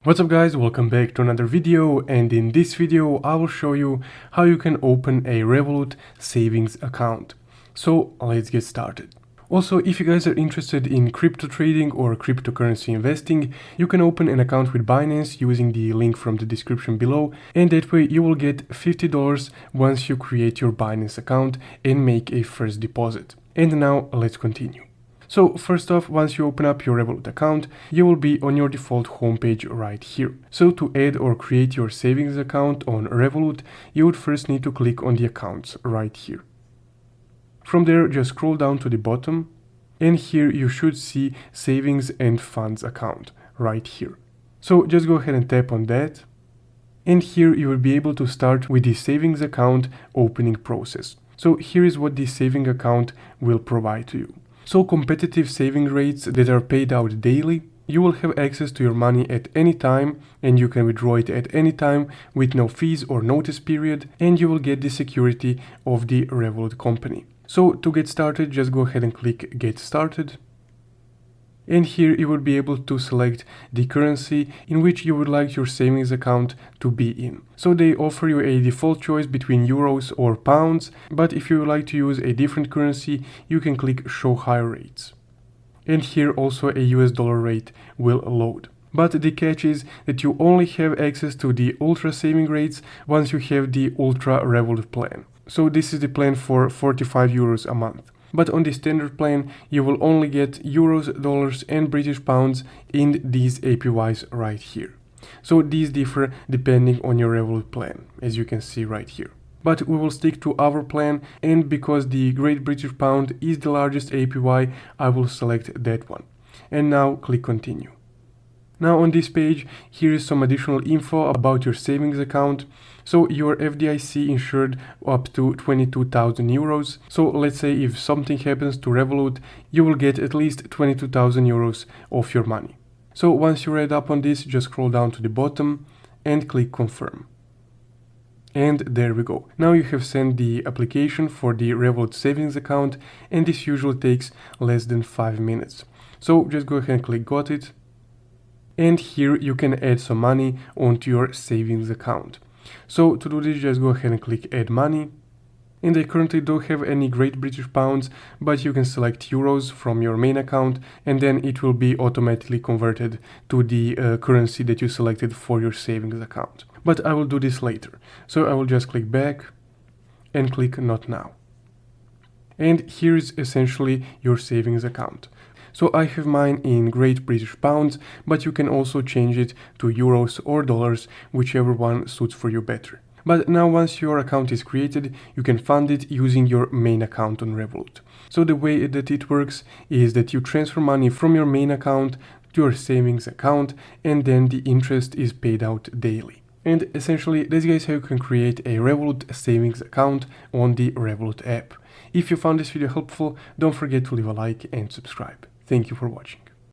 What's up guys, welcome back to another video, and in this video I will show you how you can open a Revolut savings account. So let's get started. Also, if you guys are interested in crypto trading or cryptocurrency investing, you can open an account with Binance using the link from the description below, and that way you will get $50 once you create your Binance account and make a first deposit. And now let's continue. So first off, once you open up your Revolut account, you will be on your default homepage right here. So to add or create your savings account on Revolut, you would first need to click on the accounts right here. From there, just scroll down to the bottom, and here you should see savings and funds account right here. So just go ahead and tap on that. And here you will be able to start with the savings account opening process. So here is what the saving account will provide to you. So competitive saving rates that are paid out daily, you will have access to your money at any time, and you can withdraw it at any time with no fees or notice period, and you will get the security of the Revolut company. So to get started, just go ahead and click Get Started. And here you will be able to select the currency in which you would like your savings account to be in. So they offer you a default choice between euros or pounds, but if you would like to use a different currency, you can click Show Higher Rates. And here also a US dollar rate will load. But the catch is that you only have access to the Ultra saving rates once you have the Ultra Revolut plan. So this is the plan for 45 euros a month. But on the standard plan, you will only get euros, dollars and British pounds in these APYs right here. So these differ depending on your Revolut plan, as you can see right here. But we will stick to our plan, and because the Great British Pound is the largest APY, I will select that one. And now click Continue. Now on this page, here is some additional info about your savings account. So you're FDIC insured up to 22,000 euros. So let's say if something happens to Revolut, you will get at least 22,000 euros of your money. So once you read up on this, just scroll down to the bottom and click Confirm. And there we go. Now you have sent the application for the Revolut savings account, and this usually takes less than 5 minutes. So just go ahead and click Got It. And here you can add some money onto your savings account. So to do this, just go ahead and click Add Money. And I currently don't have any Great British Pounds, but you can select euros from your main account, and then it will be automatically converted to the currency that you selected for your savings account. But I will do this later. So I will just click Back and click Not Now. And here is essentially your savings account. So I have mine in Great British Pounds, but you can also change it to euros or dollars, whichever one suits for you better. But now once your account is created, you can fund it using your main account on Revolut. So the way that it works is that you transfer money from your main account to your savings account, and then the interest is paid out daily. And essentially, this is how you can create a Revolut savings account on the Revolut app. If you found this video helpful, don't forget to leave a like and subscribe. Thank you for watching.